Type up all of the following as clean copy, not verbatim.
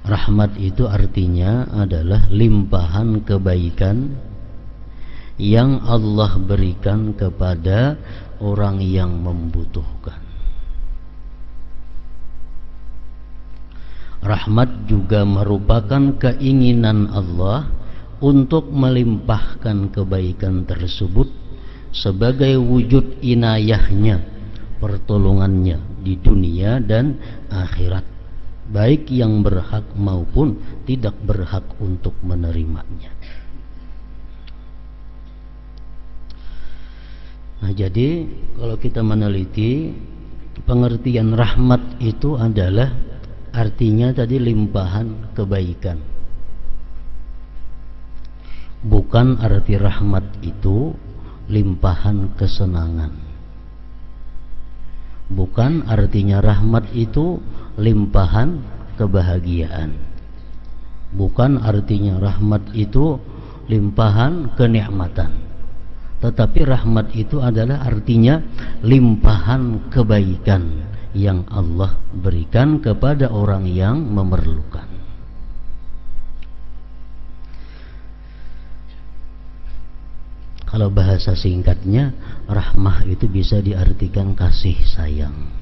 Rahmat itu artinya adalah limpahan kebaikan yang Allah berikan kepada orang yang membutuhkan. Rahmat juga merupakan keinginan Allah untuk melimpahkan kebaikan tersebut sebagai wujud inayahnya, pertolongannya di dunia dan akhirat, baik yang berhak maupun tidak berhak untuk menerimanya. Nah, jadi kalau kita meneliti pengertian rahmat itu adalah artinya tadi limpahan kebaikan. Bukan arti rahmat itu limpahan kesenangan. Bukan artinya rahmat itu limpahan kebahagiaan. Bukan artinya rahmat itu limpahan kenikmatan. Tetapi rahmat itu adalah artinya limpahan kebaikan yang Allah berikan kepada orang yang memerlukan. Kalau bahasa singkatnya, rahmah itu bisa diartikan kasih sayang.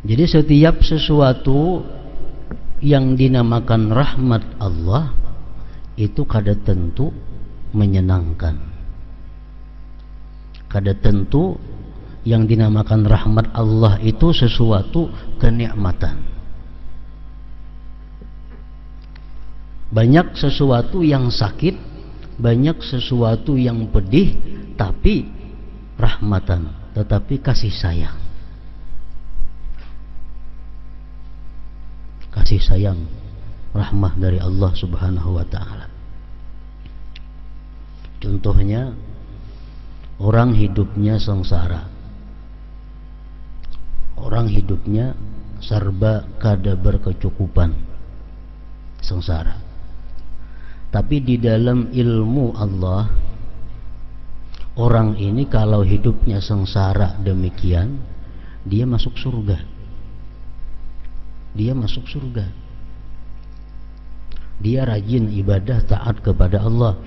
Jadi setiap sesuatu yang dinamakan rahmat Allah itu kada tentu menyenangkan. Kada tentu yang dinamakan rahmat Allah itu sesuatu kenikmatan. Banyak sesuatu yang sakit, banyak sesuatu yang pedih, tapi rahmatan, tetapi kasih sayang. Kasih sayang, rahmah dari Allah Subhanahu wa ta'ala. Contohnya, orang hidupnya sengsara, orang hidupnya serba kada berkecukupan, sengsara. Tapi di dalam ilmu Allah, orang ini kalau hidupnya sengsara demikian, dia masuk surga. Dia masuk surga. Dia rajin ibadah, taat kepada Allah.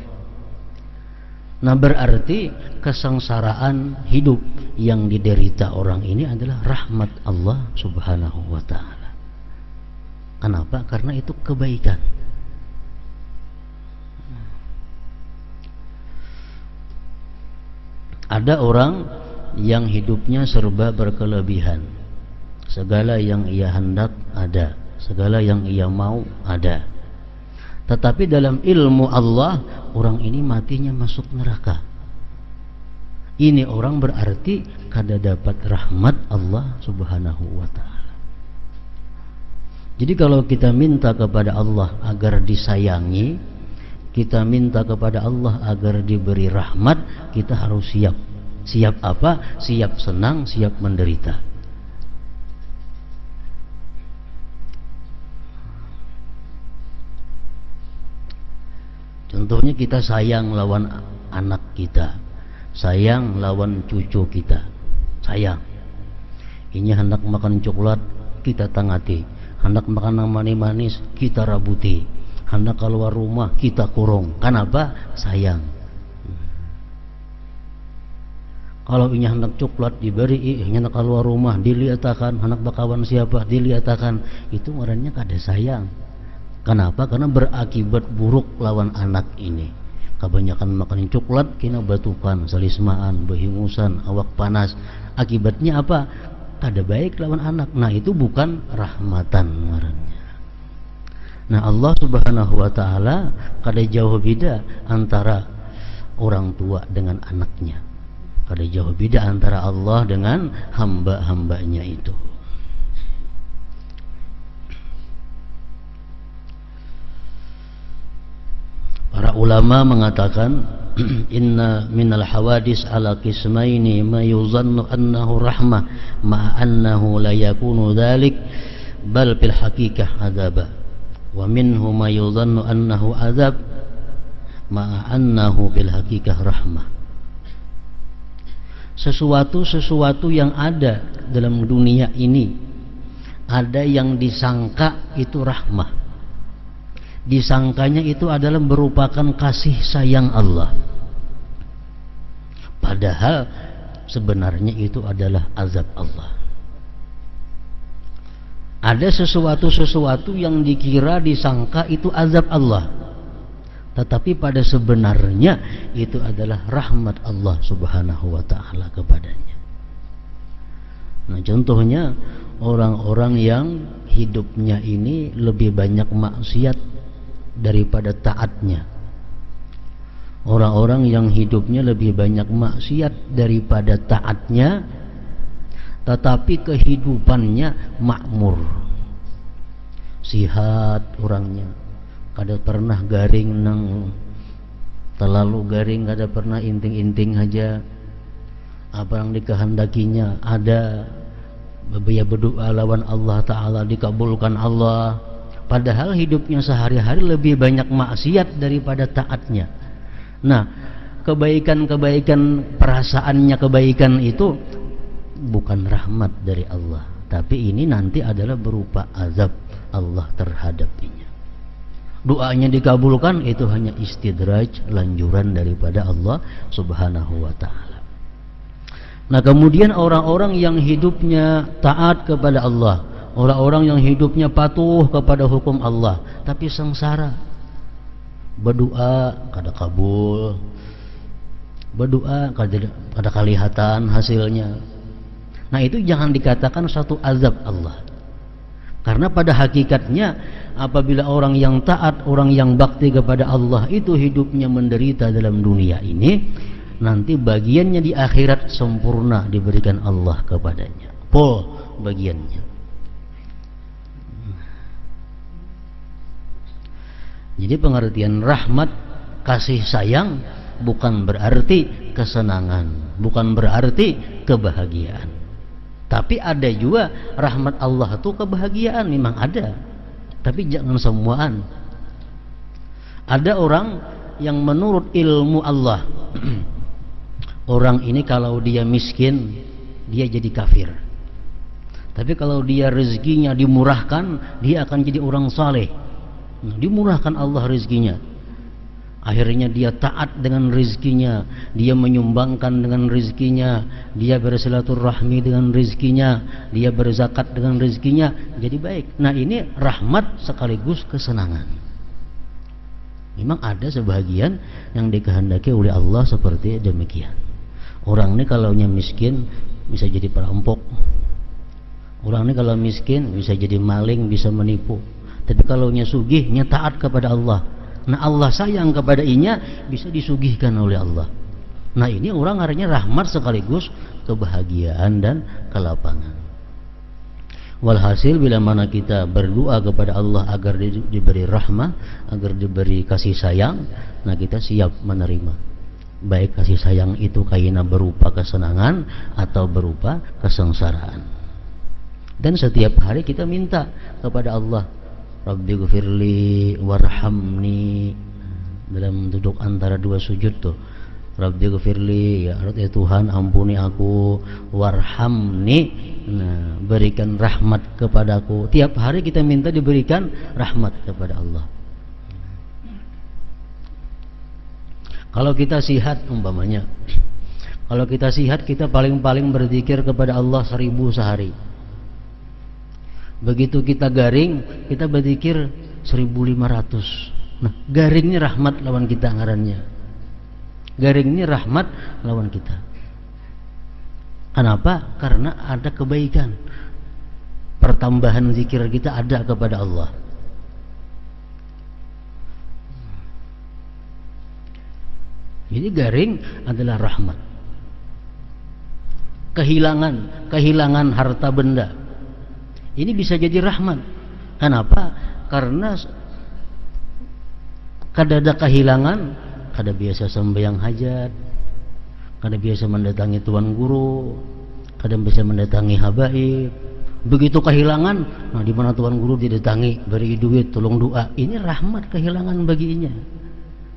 Nah, berarti kesengsaraan hidup yang diderita orang ini adalah rahmat Allah Subhanahu wa ta'ala. Kenapa? Karena itu kebaikan. Ada orang yang hidupnya serba berkelebihan. Segala yang ia hendak ada, segala yang ia mau ada. Tetapi dalam ilmu Allah, orang ini matinya masuk neraka. Ini orang berarti kada dapat rahmat Allah Subhanahu wa ta'ala. Jadi kalau kita minta kepada Allah agar disayangi, kita minta kepada Allah agar diberi rahmat, kita harus siap. Siap apa? Siap senang, siap menderita. Contohnya kita sayang lawan anak kita, sayang lawan cucu kita, sayang. Ini hendak makan coklat, kita tangati. Hendak makan manis, kita rabuti. Hendak keluar rumah, kita kurung. Kenapa? Sayang. Kalau ini hendak coklat diberi, ini hendak keluar rumah diliatakan, hendak bakawan siapa diliatakan, itu ngarannya kada sayang. Kenapa? Karena berakibat buruk lawan anak ini. Kebanyakan makan coklat, kena batukan, salismaan, behingusan, awak panas. Akibatnya apa? Kada baik lawan anak. Nah, itu bukan rahmatan ngarannya. Nah, Allah Subhanahu wa ta'ala kada jauh beda antara orang tua dengan anaknya. Kada jauh beda antara Allah dengan hamba-hambanya itu. Para ulama mengatakan inna minal hawadis ala qismaini ma yuzannu annahu rahmah ma annahu la yakunu dhalik bal fil haqiqah adzaba wa minhu ma yudhannu annahu adzab ma annahu bil haqiqah rahmah. Sesuatu yang ada dalam dunia ini, ada yang disangka itu rahmah. Disangkanya itu adalah merupakan kasih sayang Allah. Padahal sebenarnya itu adalah azab Allah. Ada sesuatu yang dikira disangka itu azab Allah, tetapi pada sebenarnya itu adalah rahmat Allah subhanahu wa ta'ala kepadanya. Nah, contohnya orang-orang yang hidupnya ini lebih banyak maksiat daripada taatnya. Orang-orang yang hidupnya lebih banyak maksiat daripada taatnya, tetapi kehidupannya makmur, sihat orangnya, kada pernah garing nang terlalu garing, kada pernah inting-inting aja. Apa yang dikehendakinya ada, dia berdoa lawan Allah Ta'ala dikabulkan Allah. Padahal hidupnya sehari-hari lebih banyak maksiat daripada taatnya. Nah, kebaikan-kebaikan, perasaannya kebaikan itu bukan rahmat dari Allah, tapi ini nanti adalah berupa azab Allah terhadapnya. Doanya dikabulkan itu hanya istidraj, lanjuran daripada Allah subhanahu wa ta'ala. Nah, kemudian orang-orang yang hidupnya taat kepada Allah, orang-orang yang hidupnya patuh kepada hukum Allah, tapi sengsara, berdoa kada kabul, berdoa kada kelihatan hasilnya. Nah, itu jangan dikatakan satu azab Allah, karena pada hakikatnya apabila orang yang taat, orang yang bakti kepada Allah itu hidupnya menderita dalam dunia ini, nanti bagiannya di akhirat sempurna diberikan Allah kepadanya, pol bagiannya. Jadi pengertian rahmat, kasih sayang, bukan berarti kesenangan, bukan berarti kebahagiaan. Tapi ada juga rahmat Allah itu kebahagiaan, memang ada, tapi jangan semuaan. Ada orang yang menurut ilmu Allah orang ini kalau dia miskin dia jadi kafir, tapi kalau dia rezekinya dimurahkan dia akan jadi orang saleh. Dimurahkan Allah rezekinya, akhirnya dia taat dengan rezekinya, dia menyumbangkan dengan rezekinya, dia bersilaturahmi dengan rezekinya, dia berzakat dengan rezekinya, jadi baik. Nah, ini rahmat sekaligus kesenangan. Memang ada sebagian yang dikehendaki oleh Allah seperti demikian. Orang ini kalau miskin bisa jadi perampok, orang ini kalau miskin bisa jadi maling, bisa menipu. Tapi kalau sugih, taat kepada Allah, nah Allah sayang kepada inya, bisa disugihkan oleh Allah. Nah, ini orang artinya rahmat sekaligus kebahagiaan dan kelapangan. Walhasil bila mana kita berdoa kepada Allah agar diberi rahmat, agar diberi kasih sayang, nah kita siap menerima. Baik kasih sayang itu kaina berupa kesenangan atau berupa kesengsaraan. Dan setiap hari kita minta kepada Allah, Rabbi ghfirli warhamni, dalam duduk antara dua sujud tuh, Rabbi ghfirli, ya Tuhan ampuni aku, warhamni, nah berikan rahmat kepadaku. Tiap hari kita minta diberikan rahmat kepada Allah. Kalau kita sihat umpamanya, kalau kita sihat kita paling-paling berzikir kepada Allah 1000 sehari. Begitu kita garing, kita berzikir 1500. Nah, garing ini rahmat lawan kita ngarannya. Garing ini rahmat lawan kita. Kenapa? Karena ada kebaikan. Pertambahan zikir kita ada kepada Allah. Jadi garing adalah rahmat. Kehilangan harta benda, ini bisa jadi rahmat. Kenapa? Karena kada ada kehilangan, kada biasa sembahyang hajat, kada biasa mendatangi tuan guru, kada bisa mendatangi habaib. Begitu kehilangan, nah di mana tuan guru didatangi, beri duit, tolong doa. Ini rahmat kehilangan baginya.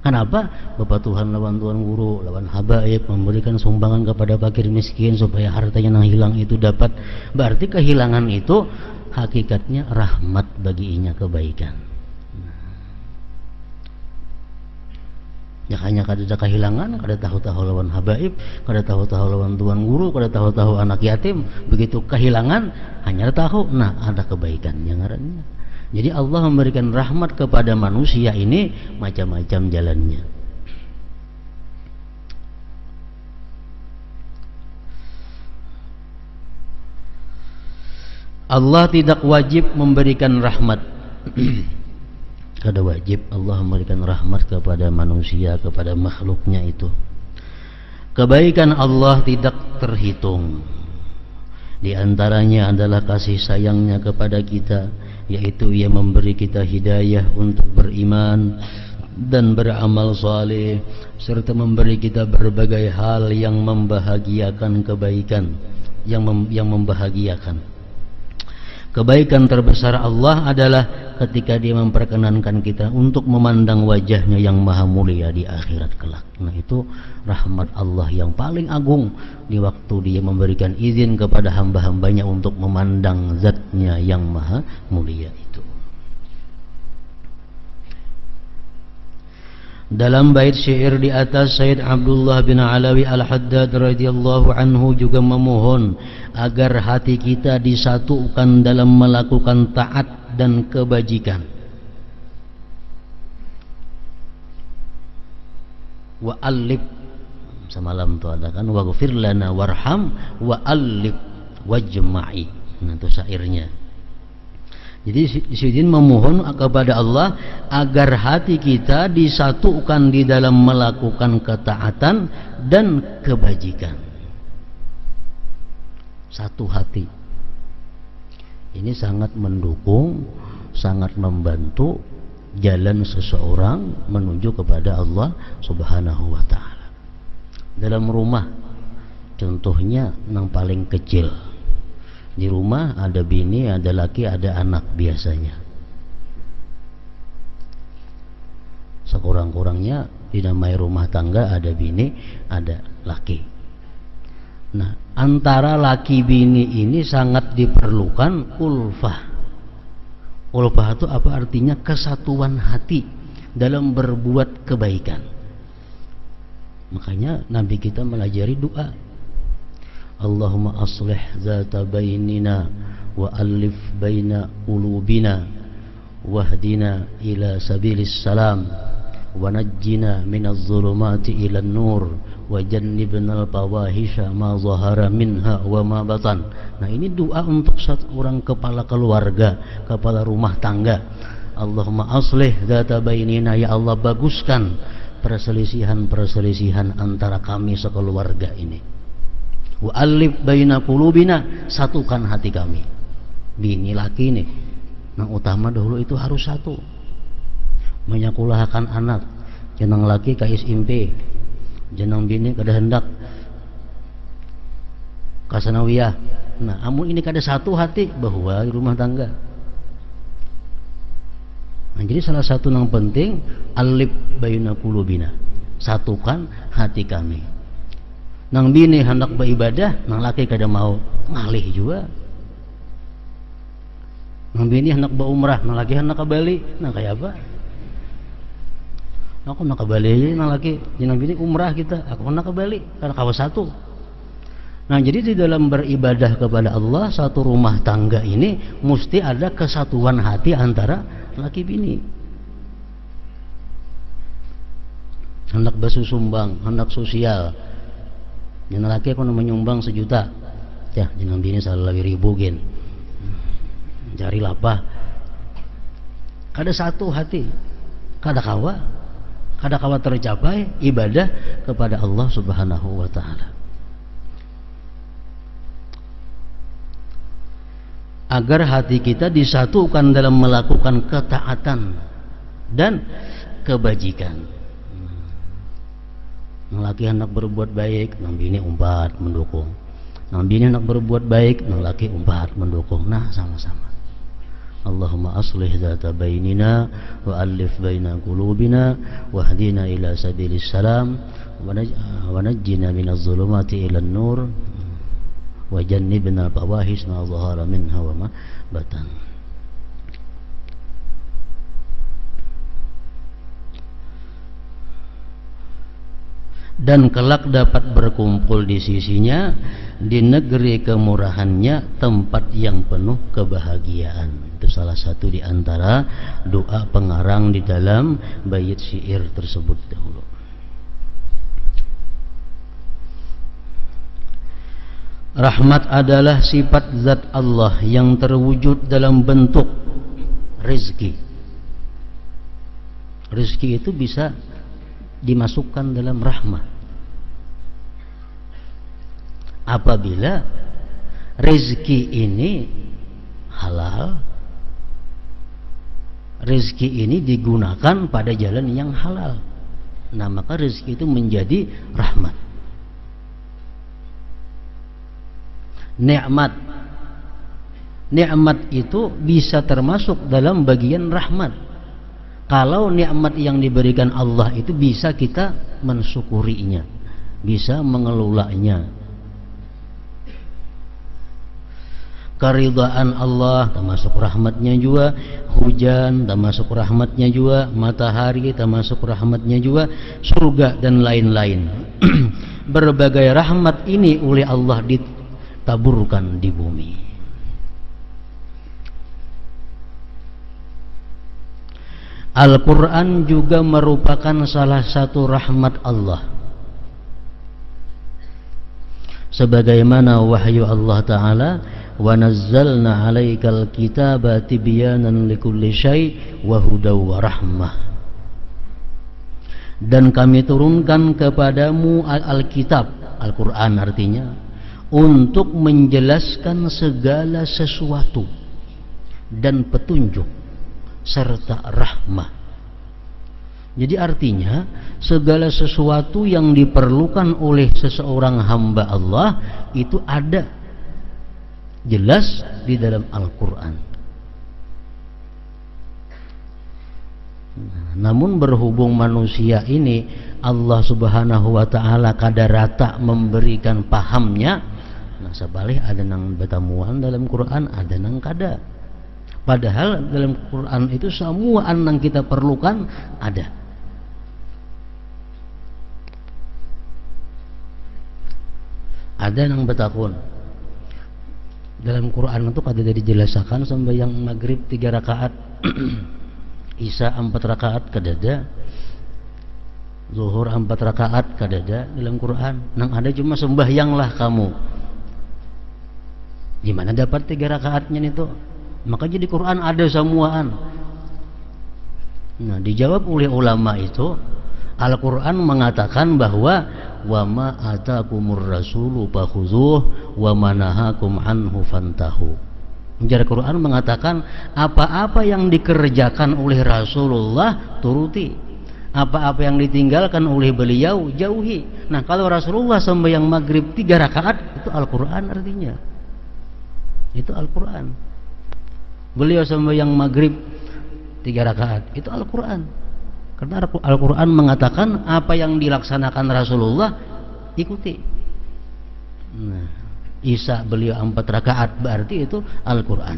Kenapa? Bapak Tuhan lawan tuan guru, lawan habaib, memberikan sumbangan kepada fakir miskin supaya hartanya yang hilang itu dapat. Berarti kehilangan itu hakikatnya rahmat baginya, kebaikan. Ya hanya kada kehilangan, kada tahu-tahu lawan habaib, kada tahu-tahu lawan tuan guru, kada tahu-tahu anak yatim. Begitu kehilangan, hanya tahu, nah ada kebaikan yang ngarannya. Jadi Allah memberikan rahmat kepada manusia ini macam-macam jalannya. Allah tidak wajib memberikan rahmat. Kada wajib Allah memberikan rahmat kepada manusia, kepada makhluknya itu. Kebaikan Allah tidak terhitung. Di antaranya adalah kasih sayangnya kepada kita, yaitu Ia memberi kita hidayah untuk beriman dan beramal saleh, serta memberi kita berbagai hal yang membahagiakan kebaikan, yang membahagiakan. Kebaikan terbesar Allah adalah ketika Dia memperkenankan kita untuk memandang wajahnya yang maha mulia di akhirat kelak. Nah, itu rahmat Allah yang paling agung di waktu Dia memberikan izin kepada hamba-hambanya untuk memandang zatnya yang maha mulia itu. Dalam bait syair di atas, Sayyid Abdullah bin Alawi Al-Haddad radhiyallahu anhu juga memohon agar hati kita disatukan dalam melakukan taat dan kebajikan. Wa alif, semalam tu ada kan, waghfir lana warham wa alif wajma'i. Nah, itu syairnya. Jadi Syedin memohon kepada Allah agar hati kita disatukan di dalam melakukan ketaatan dan kebajikan. Satu hati. Ini sangat mendukung, sangat membantu jalan seseorang menuju kepada Allah Subhanahu wa taala. Dalam rumah, contohnya yang paling kecil. Di rumah ada bini, ada laki, ada anak biasanya. Sekurang-kurangnya dinamai rumah tangga ada bini, ada laki. Nah, antara laki bini ini sangat diperlukan ulfah. Ulfah itu apa artinya? Kesatuan hati dalam berbuat kebaikan. Makanya Nabi kita melajari doa. Allahumma aslih zata bainina wa alif baina qulubina wahdina ila sabilis salam wa najjina minaz zulumati ilan nur wa jannibnal fawahisha ma zahara minha wa ma batan. Nah, ini doa untuk seorang kepala keluarga, kepala rumah tangga. Allahumma aslih zata bainina, ya Allah baguskan perselisihan-perselisihan antara kami sekeluarga ini. Wa alif baina qulubina, satukan hati kami. Bini laki nih, yang utama dahulu itu harus satu. Menyekolahkan anak, jenang laki kais impe, jenang bini kada hendak kasanawiyah. Nah, amun ini kada satu hati bahwa rumah tangga. Nah, jadi salah satu yang penting alif baina qulubina, satukan hati kami. Nang bini hendak beribadah, nang laki kada mau, ngalih juga. Nang bini hendak berumrah, nang laki hendak ke Bali, nah kayak apa? Aku hendak ke Bali, nang laki, nang bini umrah kita, aku hendak ke Bali, karena kawas satu. Nah, jadi di dalam beribadah kepada Allah, satu rumah tangga ini mesti ada kesatuan hati antara laki bini. Hendak bersumbang, hendak sosial. Jenang laki aku menyumbang 1 juta, ya jenang bini 1.000 gen, cari lapah. Kada satu hati, kada kawa tercapai ibadah kepada Allah Subhanahu wa taala. Agar hati kita disatukan dalam melakukan ketaatan dan kebajikan. Nang laki hendak berbuat baik, nang bini umpat mendukung. Nang bini hendak berbuat baik, nang laki umpat mendukung. Nah, sama-sama. Allahumma aslih dzata bainina wa alif baina qulubina wahdina ila sabilis salam wa najjina minaz zulumati ilan nur wa jannibna al-fawahish ma dhahara minha wa ma batan. Dan kelak dapat berkumpul di sisinya di negeri kemurahannya, tempat yang penuh kebahagiaan. Itu salah satu di antara doa pengarang di dalam bait syair tersebut dahulu. Rahmat adalah sifat zat Allah yang terwujud dalam bentuk rezeki. Rezeki itu bisa dimasukkan dalam rahmat apabila rezeki ini halal, rezeki ini digunakan pada jalan yang halal. Nah, maka rezeki itu menjadi rahmat. Nikmat itu bisa termasuk dalam bagian rahmat kalau nikmat yang diberikan Allah itu bisa kita mensyukurinya, bisa mengelolanya. Keridhaan Allah termasuk rahmatnya juga, hujan termasuk rahmatnya juga, matahari termasuk rahmatnya juga, surga dan lain-lain. Berbagai rahmat ini oleh Allah ditaburkan di bumi. Al-Quran juga merupakan salah satu rahmat Allah, sebagaimana wahyu Allah Ta'ala, wa nazzalna 'alaikal kitaba tibyanan likulli syai' wa hudaw wa rahmah. Dan kami turunkan kepadamu Alkitab, Al-Quran artinya, untuk menjelaskan segala sesuatu dan petunjuk serta rahmah. Jadi artinya segala sesuatu yang diperlukan oleh seseorang hamba Allah itu ada jelas di dalam Al-Quran. Namun berhubung manusia ini Allah Subhanahu wa Ta'ala kadarata memberikan pahamnya, nah sebalik ada nang betamuan dalam Quran, ada nang kada. Padahal dalam Quran itu semua yang kita perlukan ada. Ada yang betakun dalam Quran itu kada dijelaskan sembahyang maghrib 3 rakaat, Isya 4 rakaat kadada, Zuhur 4 rakaat kadada dalam Quran. Nang ada cuma sembahyanglah kamu. Di mana dapat 3 rakaatnya itu? Maka jadi Quran ada semuaan. Nah, dijawab oleh ulama itu, Al-Quran mengatakan bahwa wa ma atakumur rasulu fakhuzuh wa manahakum anhu fantahu. Jadi Quran mengatakan apa-apa yang dikerjakan oleh Rasulullah turuti, apa-apa yang ditinggalkan oleh beliau jauhi. Nah, kalau Rasulullah sembahyang maghrib 3 rakaat itu Al-Quran artinya. Itu Al-Quran. Beliau sembahyang maghrib 3 rakaat itu Al-Quran. Karena Al-Quran mengatakan apa yang dilaksanakan Rasulullah ikuti. Nah, Isya beliau 4 rakaat berarti itu Al-Quran.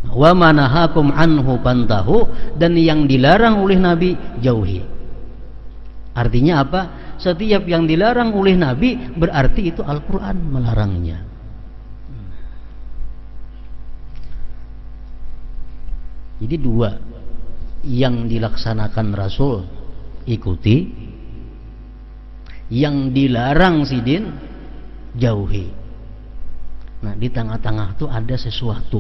Wa manahakum anhu pantahu, dan yang dilarang oleh Nabi jauhi. Artinya apa? Setiap yang dilarang oleh Nabi berarti itu Al-Quran melarangnya. Jadi 2, yang dilaksanakan Rasul ikuti, yang dilarang sidin jauhi. Nah, di tengah-tengah itu ada sesuatu.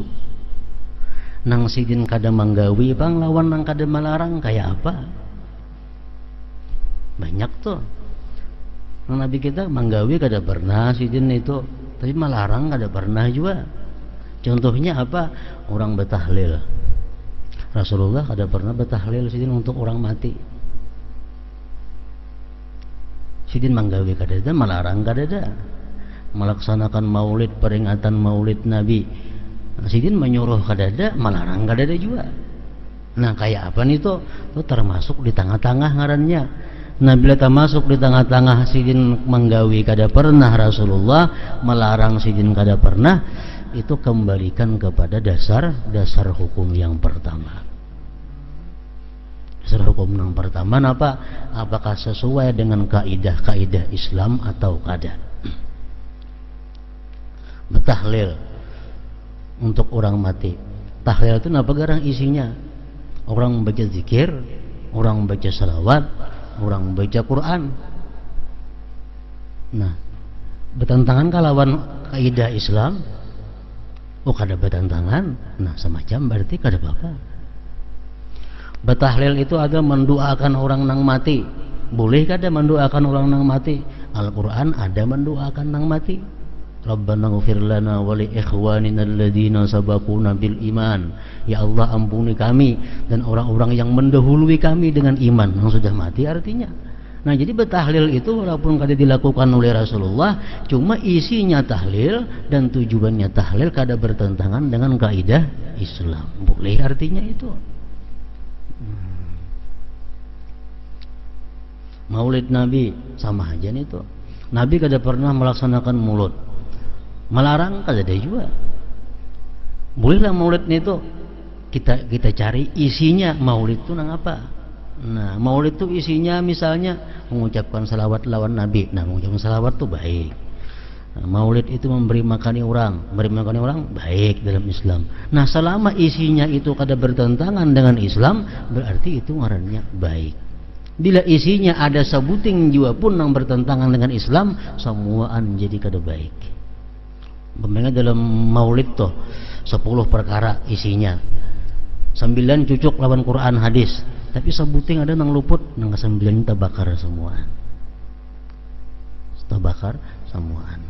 Nang sidin kada manggawi bang lawan nang kada melarang kayak apa? Banyak tuh. Nang Nabi kita manggawi kada pernah sidin itu, tapi melarang kada pernah juga. Contohnya apa? Orang betahlil. Rasulullah kada pernah betahlil sidin untuk orang mati. Sidin manggawi kada melarang kada. Melaksanakan maulid, peringatan maulid Nabi Nah, sidin menyuruh kadada, melarang kadada juga. Nah, kayak apa nih tuh? Tuh termasuk di tengah-tengah ngarannya. Nah, bila termasuk di tengah-tengah sidin menggawi kada pernah, Rasulullah melarang sidin kada pernah, itu kembalikan kepada dasar hukum yang pertama. Dasar hukum yang pertama apa? Apakah sesuai dengan kaidah-kaidah Islam atau kada? Betahlil untuk orang mati. Tahlil itu apa garang isinya? Orang membaca zikir, orang membaca salawat, orang membaca Quran. Nah, bertentangan kalawan kaidah Islam? Oh, kada bertentangan. Nah, semacam berarti kada apa-apa. Betahlil itu ada mendoakan orang nang mati. Boleh kada mendoakan orang nang mati? Al-Quran ada mendoakan nang mati. Rabbana ghfir lana wa li ikhwanina alladhina sabaquna bil iman. Ya Allah, ampuni kami dan orang-orang yang mendahului kami dengan iman yang sudah mati artinya. Nah, jadi betahlil itu walaupun kada dilakukan oleh Rasulullah, cuma isinya tahlil dan tujuannya tahlil kada bertentangan dengan kaidah Islam. Boleh artinya itu. Maulid Nabi sama aja nih tuh. Nabi kada pernah melaksanakan maulid. Melarang kada ada juga. Bolehlah maulid nih tuh. Kita cari isinya maulid itu nang apa. Nah, maulid itu isinya misalnya mengucapkan salawat lawan Nabi. Nah, mengucapkan salawat tuh baik. Nah, maulid itu memberi makani orang baik dalam Islam. Nah, selama isinya itu kada bertentangan dengan Islam, berarti itu ngarannya baik. Bila isinya ada sebuting jua pun yang bertentangan dengan Islam, semuaan jadi kada baik. Bagaimana dalam maulid tuh 10 perkara isinya, 9 cucuk lawan Quran hadis, tapi sebuting ada nang luput, nang 9 tabakar semuaan. Tabakar semuaan.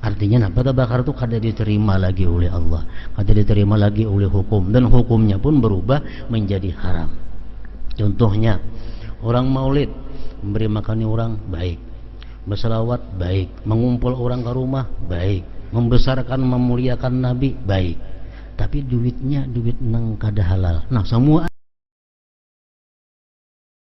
Artinya apa? Tabakar itu kada diterima lagi oleh Allah, kada diterima lagi oleh hukum, dan hukumnya pun berubah menjadi haram. Contohnya, orang maulid memberi makani orang baik, berselawat baik, mengumpul orang ke rumah baik, membesarkan memuliakan Nabi baik, tapi duitnya duit nang kada halal. Nah, semua